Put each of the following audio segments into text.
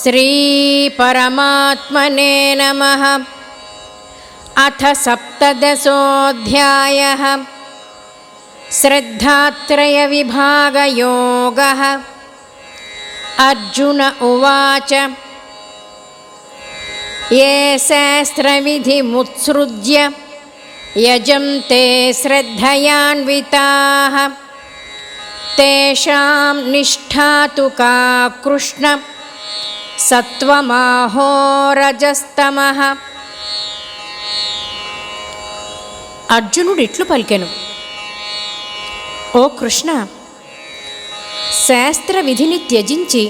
श्री परमात्मने नमः। अथ सप्तदशोऽध्यायः। श्रद्धात्रयविभागयोगः। अर्जुन उवाच ये शास्त्रविधिमुत्सृज्य यजन्ते श्रद्धयान्विताः तेषां निष्ठा तु का कृष्ण सत्वमाहो रजस्तमः। అర్జునుడు ఇట్లు పలికెను, ఓ కృష్ణ, శాస్త్ర విధిని త్యజించి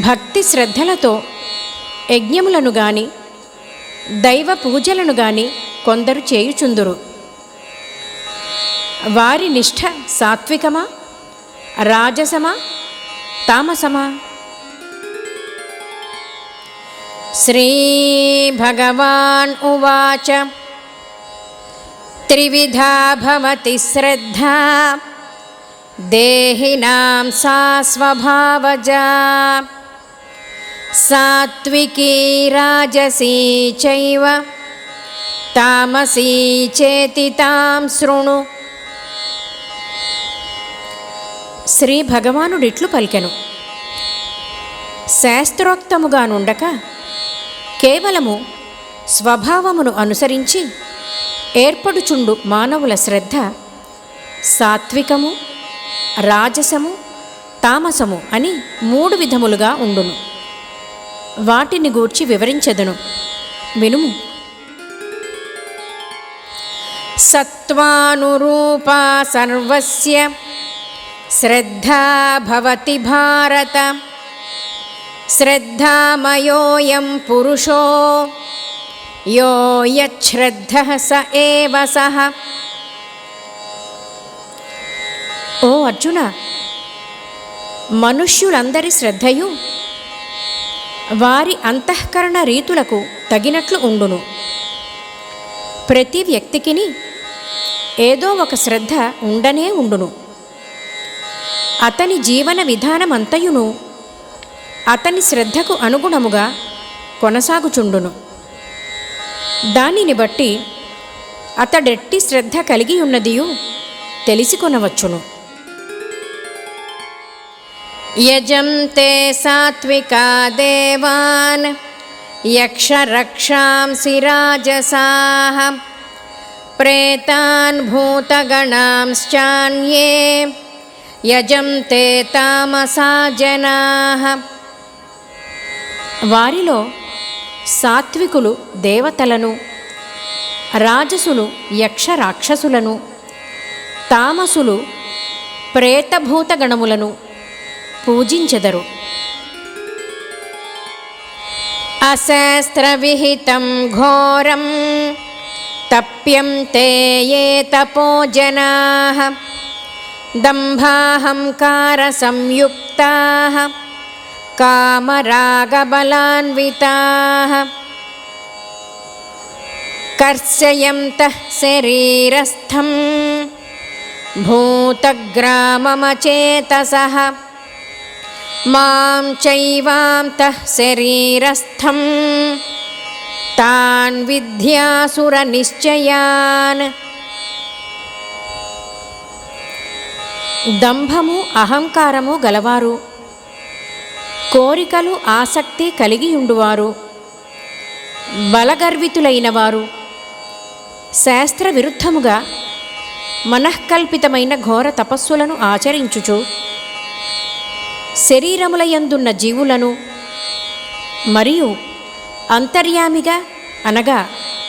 భక్తి శ్రద్ధలతో యజ్ఞములను గాని దైవ పూజలను గాని కొందరు చేయుచుందురు. వారి నిష్ఠ సాత్వికమా, రాజసమా, తామసమా? శ్రీ భగవాన్ ఉవాచ త్రివిధా భవతి శ్రద్ధా దేహినాం సా స్వభావజా సాత్వికీ రాజసీ చైవ తామసీ చేతి తాం శృణు. శ్రీ భగవానుడిట్లు పలికెను, శాస్త్రోక్తముగా నుండక కేవలము స్వభావమును అనుసరించి ఏర్పడుచుండు మానవుల శ్రద్ధ సాత్వికము, రాజసము, తామసము అని 3 విధములుగా ఉండును. వాటిని గూర్చి వివరించెదను, వినుము. సత్వానురూపా సర్వస్య శ్రద్ధా భవతి భారత శ్రద్ధామయోయం పురుషో యో యచ్ఛ్రద్ధః స ఏవ సః. ఓ అర్జున, మనుష్యులందరి శ్రద్ధయు వారి అంతఃకరణ రీతులకు తగినట్లు ఉండును. ప్రతి వ్యక్తికిని ఏదో ఒక శ్రద్ధ ఉండనే ఉండును. అతని జీవన విధానమంతయును అతని శ్రద్ధకు అనుగుణముగా కొనసాగుచుండును. దానిని బట్టి అతడెట్టి శ్రద్ధ కలిగి ఉన్నదియు తెలిసికొనవచ్చును. యజంతే సాత్వికా దేవాన్ యక్షరక్షాంసి రాజసాః ప్రేతాన్ భూతగణాంశ్చాన్యే యజంతే తామసా జనాః. వారిలో సాత్వికులు దేవతలను, రాజసులు యక్ష రాక్షసులను, తామసులు ప్రేతభూతగణములను పూజించెదరు. అశాస్త్రవిహితం ఘోరం తప్యంతే యే తపోజనాః దంభాహంకార సంయుక్తాః కామరాగబలాన్వితాః కర్షయంతః శరీరస్థం భూతగ్రామమచేతసః మాం చైవాంతః శరీరస్థం తాన్ విద్యాసురనిశ్చయాన్. దంభము అహంకారము గలవారు, కోరికలు ఆసక్తి కలిగియుండువారు, బలగర్వితులైన వారు శాస్త్ర విరుద్ధముగా మనఃకల్పితమైన ఘోర తపస్సులను ఆచరించుచు శరీరములయందున్న జీవులను మరియు అంతర్యామిగా అనగా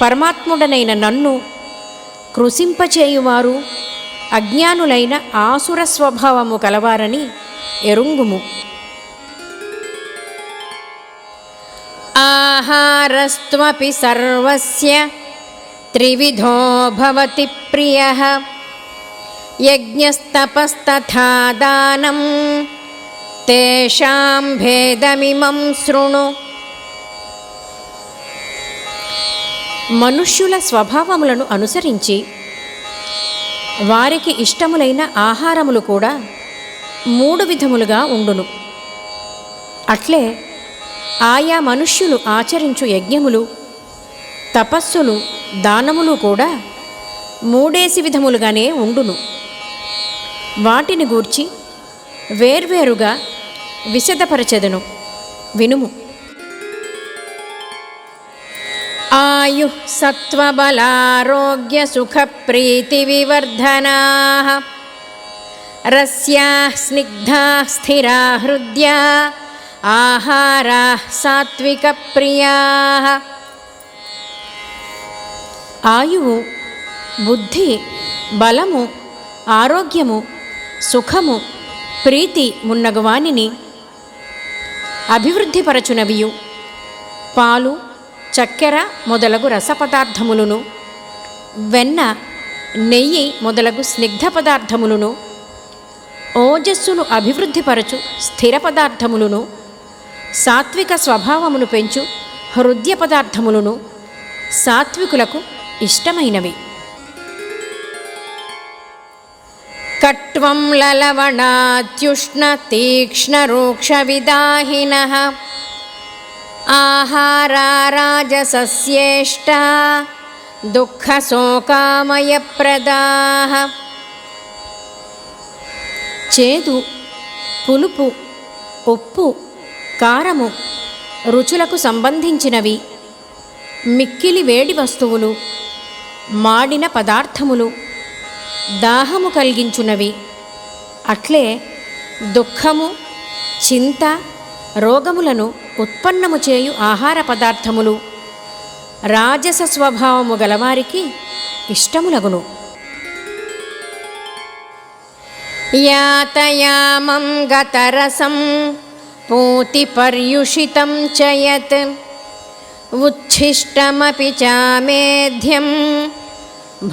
పరమాత్ముడనైన నన్ను కృశింపచేయువారు అజ్ఞానులైన ఆసుర స్వభావము కలవారని ఎరుంగుము. ఆహారస్త్వపి సర్వస్య త్రివిధో భవతి ప్రియః యజ్ఞస్తపస్తథా దానం తేషాం భేదమిమం శృణు. మనుష్యుల స్వభావములను అనుసరించి వారికి ఇష్టములైన ఆహారములు కూడా 3 విధములుగా ఉండును. అట్లే ఆయా మనుష్యులు ఆచరించు యజ్ఞములు, తపస్సులు, దానములు కూడా మూడేసి విధములుగానే ఉండును. వాటిని గూర్చి వేర్వేరుగా విశదపరచెదను, వినుము. ఆయు సత్వబలారోగ్య సుఖ ప్రీతి వివర్ధనాః రస్యాః స్నిగ్ధాః స్థిరా హృద్యా ఆహారాః సాత్విక ప్రియాః. ఆయువు, బుద్ధి, బలము, ఆరోగ్యము, సుఖము, ప్రీతి మున్నగువానిని అభివృద్ధిపరచునవియు, పాలు, చక్కెర మొదలగు రసపదార్థములను, వెన్న, నెయ్యి మొదలగు స్నిగ్ధ పదార్థములను, ఓజస్సును అభివృద్ధిపరచు స్థిర పదార్థములను, సాత్విక స్వభావమును పెంచు హృదయ పదార్థములను సాత్వికులకు ఇష్టమైనవి. కట్వం లలవణాత్యుష్ణ తీక్ష్ణ రూక్ష విదాహినః ఆహారా రాజసస్యేష్టా దుఃఖ శోకామయప్రదాః. చేదు, పులుపు, ఉప్పు, కారము రుచులకు సంబంధించినవి, మిక్కిలి వేడి వస్తువులు, మాడిన పదార్థములు దాహము కలిగించునవి. అట్లే దుఃఖము, చింత, రోగములను ఉత్పన్నము చేయు ఆహార పదార్థములు రాజస స్వభావము గలవారికి ఇష్టములగును. యాతయామం గతరసం పూతి పర్యుషితం చ యత్ ఉచ్ఛిష్టమపి చామేధ్యం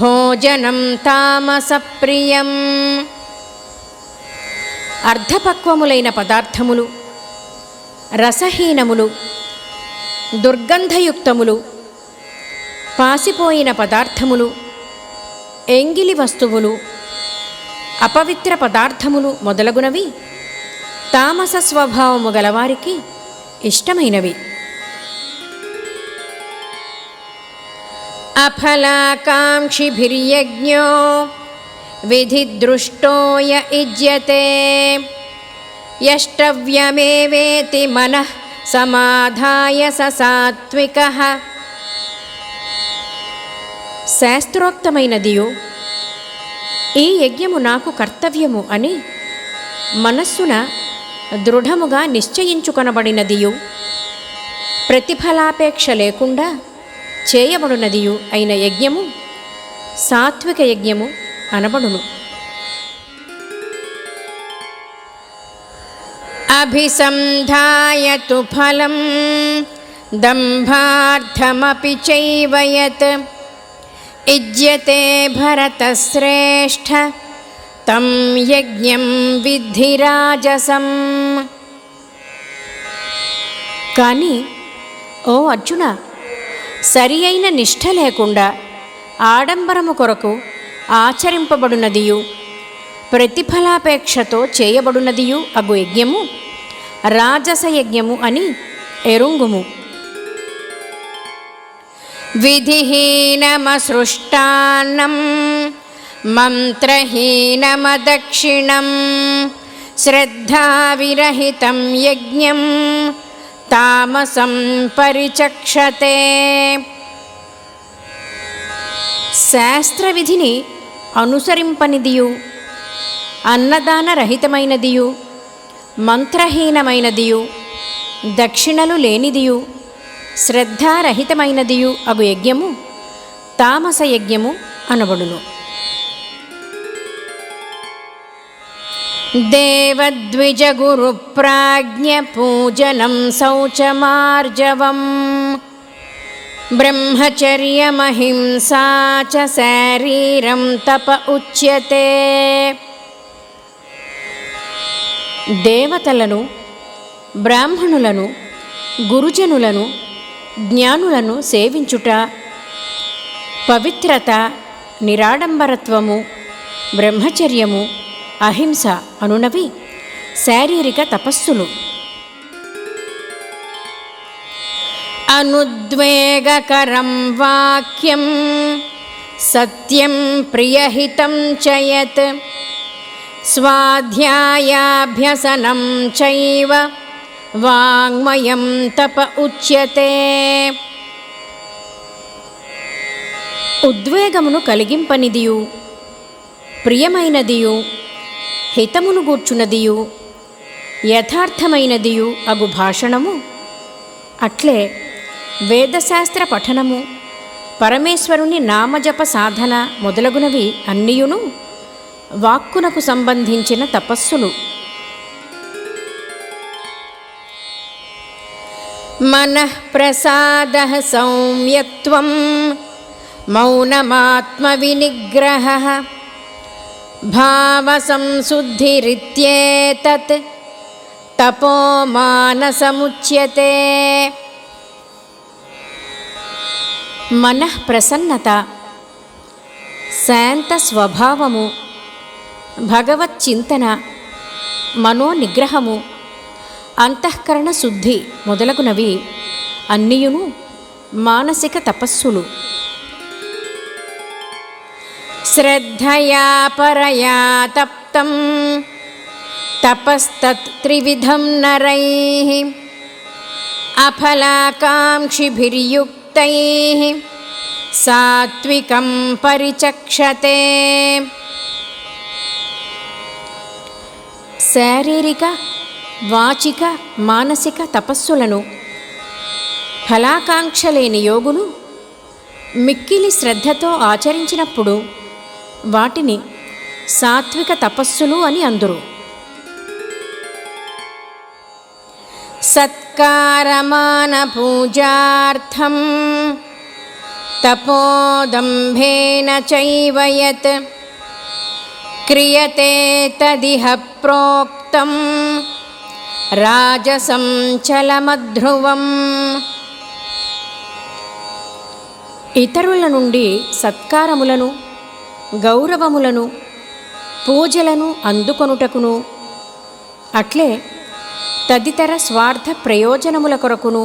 భోజనం తామసప్రియం. అర్ధపక్వములైన పదార్థములు, రసహీనములు, దుర్గంధయుక్తములు, పాసిపోయిన పదార్థములు, ఎంగిలి వస్తువులు, అపవిత్ర పదార్థములు మొదలగునవి తామస స్వభావము గలవారికి ఇష్టమైనవి. అఫలాకాంక్షిభిర్యజ్ఞో విధిదృష్టో య యుజ్యతే యష్టవ్యమేవేతి మనః సమాధాయ స సాత్వికః. శాస్త్రోక్తమైనదియు ఈ యజ్ఞము నాకు కర్తవ్యము అని మనస్సున దృఢముగా నిశ్చయించుకొనబడినదియు, ప్రతిఫలాపేక్ష లేకుండా చేయబడినదియు అయిన యజ్ఞము సాత్విక యజ్ఞము అనబడును. అభిసంధాయతు ఫలం దంభార్థమపి చైవ యత్ యుజ్యతే భరతశ్రేష్ఠ తం యజ్ఞం విద్ధి రాజసం. కానీ ఓ అర్జున, సరి అయిన నిష్ఠ లేకుండా ఆడంబరము కొరకు ఆచరింపబడినదియు, ప్రతిఫలాపేక్షతో చేయబడినదియు అగు యజ్ఞము రాజస యజ్ఞము అని ఎరుంగుము. విధిహీనమసృష్టాన్నం మంత్రహీనమదక్షిణం శ్రద్ధావిరహితం యజ్ఞం తామసం పరిచక్షతే. శాస్త్రవిధిని అనుసరింపనిదియు, అన్నదానరహితమైనదియు, మంత్రహీనమైనదియు, దక్షిణలు లేనిదియు, శ్రద్ధారహితమైనదియు అగు యజ్ఞము తామస యజ్ఞము అనబడును. దేవద్విజగురు ప్రాజ్ఞ పూజనం శౌచమార్జవం బ్రహ్మచర్యమహింసా చ శారీరం తప ఉచ్యతే. దేవతలను, బ్రాహ్మణులను, గురుజనులను, జ్ఞానులను సేవించుట, పవిత్రత, నిరాడంబరత్వము, బ్రహ్మచర్యము, అహింస అనునవి శారీరక తపస్సులు. అనుద్వేగకరం వాక్యం సత్యం ప్రియహితం చ యత్ స్వాధ్యాయాభ్యసనం చైవ వాంగ్మయం తప ఉచ్యతే. ఉద్వేగమును కలిగింపనిదియు ప్రియమైనదియు హితమును గూర్చున్నదియు యథార్థమైనదియు అగు భాషణము, అట్లే వేదశాస్త్ర పఠనము, పరమేశ్వరుని నామజప సాధన మొదలగునవి అన్నియును వాక్కునకు సంబంధించిన తపస్సులు. మనఃప్రసాదః సౌమ్యత్వం మౌనమాత్మ వినిగ్రహః భావసంశుద్ధిరిత్యేతత్ తపో మానసముచ్యతే. మనః ప్రసన్నత, శాంత స్వభావము, భగవచ్చింతన, మనోనిగ్రహము, అంతఃకరణ శుద్ధి మొదలగునవి అన్నియును మానసిక తపస్సులు. శ్రద్ధయా పరయా తప్తం తపస్తత్ త్రివిధం నరైః అఫలాకాంక్షిభిర్యుక్తైః సాత్వికం పరిచక్షతే. శారీరక, వాచిక, మానసిక తపస్సులను ఫలాకాంక్ష లేని యోగులు మిక్కిలి శ్రద్ధతో ఆచరించినప్పుడు వాటిని సాత్విక తపస్సులు అని అందురు. సత్కారమాన పూజార్థం తపోదంభేన చైవ యత్ క్రియతే తదిహ ప్రోక్తం రాజసం చలమధ్రువం. ఇతరుల నుండి సత్కారములను, గౌరవములను, పూజలను అందుకొనుటకును, అట్లే తదితర స్వార్థ ప్రయోజనముల కొరకును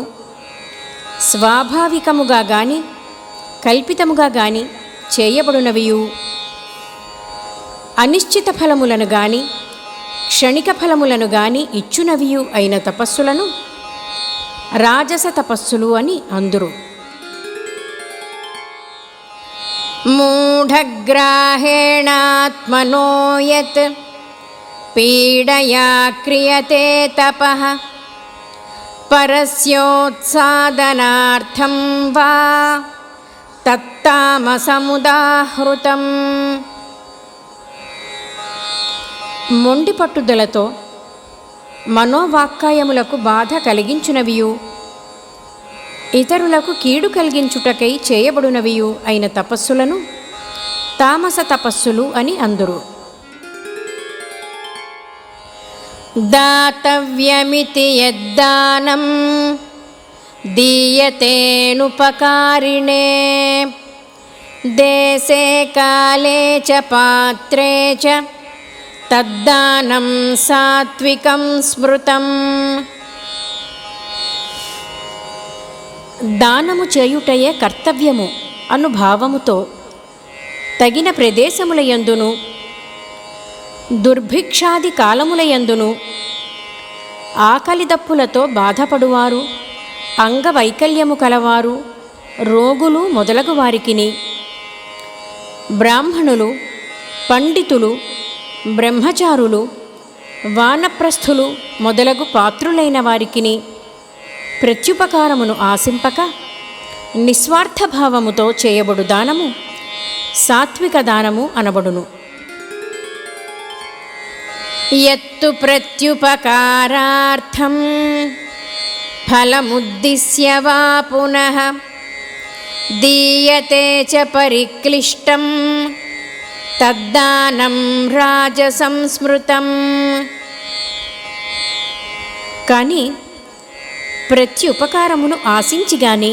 స్వాభావికముగా గాని కల్పితముగా గాని చేయబడినవియు, అనిశ్చిత ఫలములను గాని క్షణిక ఫలములను గాని ఇచ్చునవియు అయిన తపస్సులను రాజస తపస్సులు అని అందురు. మూఢగ్రాహేణాత్మనో యత్ పీడయా క్రియతే తపః పరస్యోత్సాదనార్థం వా తత్తామసముదాహృతం. మొండి పట్టుదలతో మనోవాక్కాయములకు బాధ కలిగించునవియు, ఇతరులకు కీడు కలిగించుటకై చేయబడినవియు అయిన తపస్సులను తామస తపస్సులు అని అందురు. దాతవ్యమితి యద్దానం దీయతేనుపకారిణే దేశే కాలే చ పాత్రే చ తద్దానం సాత్వికం స్మృతం. దానము చేయుటయే కర్తవ్యము అను భావముతో తగిన ప్రదేశములయందును దుర్భిక్షాది కాలములయందును ఆకలిదప్పులతో బాధపడువారు, అంగవైకల్యము కలవారు, రోగులు మొదలగు వారికిని, బ్రాహ్మణులు, పండితులు, బ్రహ్మచారులు, వానప్రస్థులు మొదలగు పాత్రులైన వారికిని ప్రత్యుపకారమును ఆశింపక నిస్వార్థభావముతో చేయబడు దానము సాత్విక దానము అనబడును. యత్తు ప్రత్యుపకారార్థం ఫలముద్దిశ్య వా పునః దీయతే చ పరిక్లిష్టం తద్దానం రాజసంస్మృతం. కానీ ప్రత్యుపకారమును ఆశించి గాని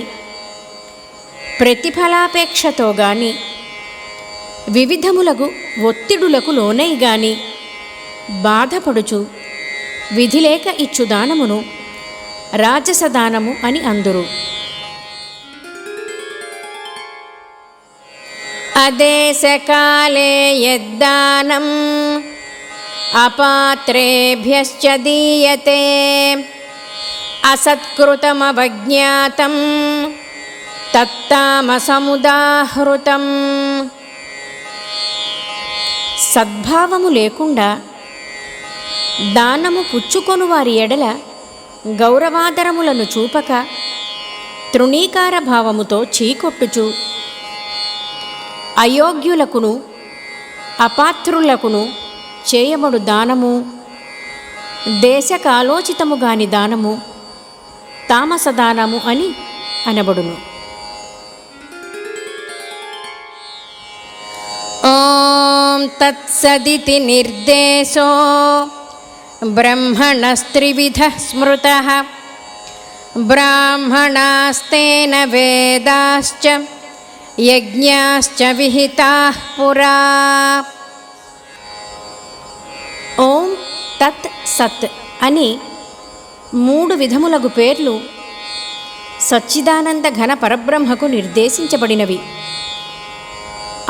ప్రతిఫలాపేక్షతో గాని వివిధములగు ఒత్తిడులకు లోనై గాని బాధపడుచు విధిలేక ఇచ్చు దానమును రాజసదానము అని అందురు. అదేశకాలే యద్దానం అపాత్రేభ్యశ్చ దీయతే అసత్కృతమవజ్ఞాతం తత్తామసముదాహృతం. సద్భావము లేకుండా దానము పుచ్చుకొను వారి ఎడల గౌరవాదరములను చూపక తృణీకార భావముతో చీకొట్టుచు అయోగ్యులకును అపాత్రులకును చేయబడు దానము దేశకాలోచితముగాని దానము తామసదానము అని అనబడును. ఓం తత్సదితి నిర్దేశో బ్రహ్మణస్త్రివిధః స్మృతః బ్రాహ్మణాస్తేన వేదాశ్చ యజ్ఞాశ్చ విహితాః పురా. ఓం తత్ సత్ అని 3 విధములగు పేర్లు సచ్చిదానంద ఘన పరబ్రహ్మకు నిర్దేశించబడినవి.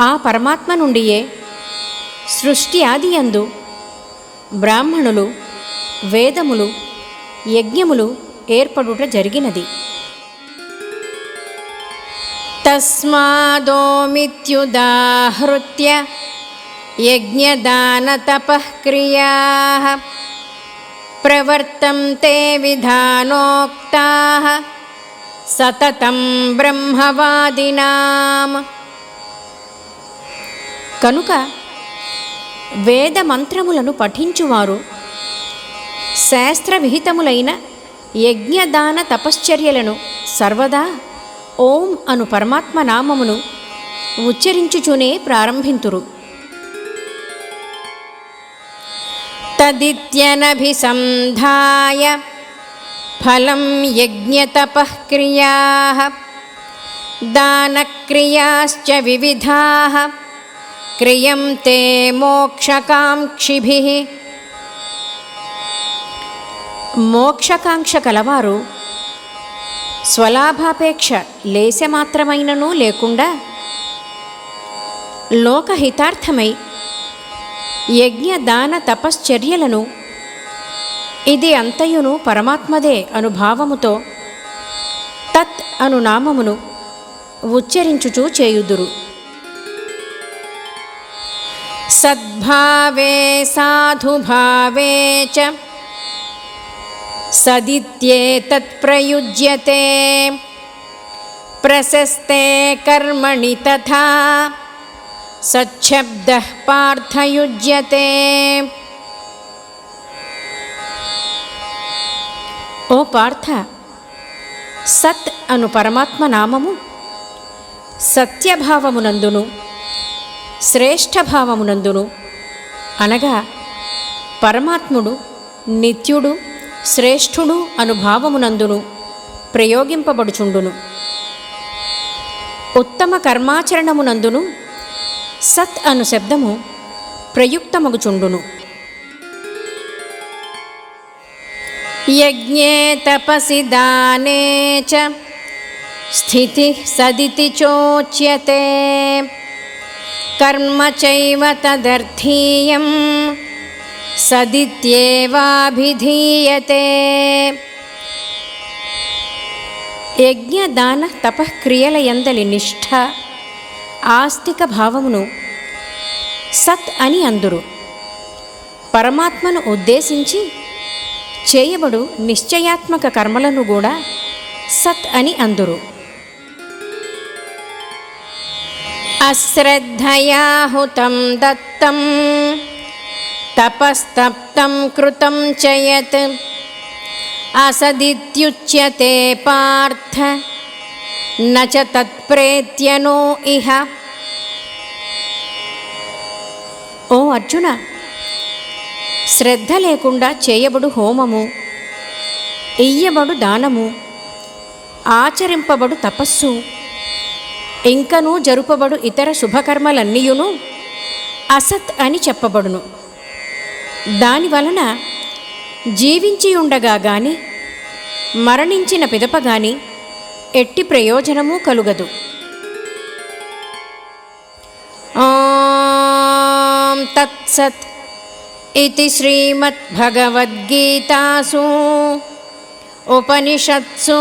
ఆ పరమాత్మ నుండియే సృష్టి ఆదియందు బ్రాహ్మణులు, వేదములు, యజ్ఞములు ఏర్పడుట జరిగినది. తస్మాదోమిత్యుదాహృత్య యజ్ఞదానతపఃక్రియాః ప్రవర్తంతే విధానోక్తాః సతతం బ్రహ్మవాదినాం. కనుక వేద మంత్రములను పఠించువారు శాస్త్రవిహితములైన యజ్ఞదాన తపశ్చర్యలను సర్వదా ఓం అను పరమాత్మ నామమును ఉచ్చరించుచునే ప్రారంభింతురు. తదిత్యనభిసంధాయ ఫలం యజ్ఞతపఃక్రియాః దానక్రియాశ్చ వివిధాః క్రియంతే మోక్షకాంక్షిభిః. మోక్షకాంక్ష కలవారు స్వలాభాపేక్ష లేశమాత్రమైననూ లేకుండా లోకహితార్థమై యజ్ఞదాన తపశ్చర్యలను ఇది అంతయును పరమాత్మదే అనుభావముతో తత్ అను నామమును ఉచ్చరించుచూ చేయుదురు. సద్భావే సాధుభావే చ సదిత్యేతత్ ప్రయుజ్యతే ప్రశస్తే కర్మణి తథా సచ్చబ్దః పార్థయుజ్యతే. ఓ పార్థ, సత్ అను పరమాత్మ నామము సత్యభావమునందును శ్రేష్ఠభావమునందును అనగా పరమాత్ముడు నిత్యుడు శ్రేష్ఠుడు అనుభావమునందును ప్రయోగింపబడుచుండును. ఉత్తమ కర్మాచరణమునందును సత్ అను శబ్దము ప్రయుక్తమగుచుండును. యజ్ఞే తపసి దానే చ స్థితి సదితి చోచ్యతే కర్మ చైవ తదర్థీయం సదిత్యేవాభిధీయతే. యజ్ఞదాన తపఃక్రియల యందలి నిష్ఠ ఆస్తిక భావమును సత్ అని అందురు. పరమాత్మను ఉద్దేశించి చేయబడు నిశ్చయాత్మక కర్మలను కూడా సత్ అని అందురు. అశ్రద్ధయా హుతం దత్తం తపస్తప్తం కృతం చ యత్ అసదిత్యుచ్యతే పార్థ న చ తత్ప్రేత్యనో ఇహ. ఓ అర్జున, శ్రద్ధ లేకుండా చేయబడు హోమము, ఇయ్యబడు దానము, ఆచరింపబడు తపస్సు, ఇంకనూ జరుపబడు ఇతర శుభకర్మలన్నీయును అసత్ అని చెప్పబడును. దానివలన జీవించి ఉండగా గాని మరణించిన పిదప గాని ఎట్టి ప్రయోజనము కలుగదు. ॐ तत्सत् इति श्रीमद्भगवद्गीतासु उपनिषत्सु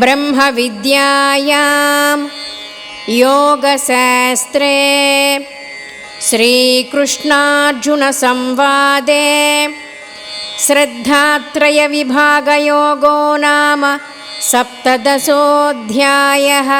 ब्रह्मविद्यायां योगशास्त्रे श्रीकृष्णार्जुनसंवादे श्रद्धात्रयविभागयोगो नाम 17 अध्यायः।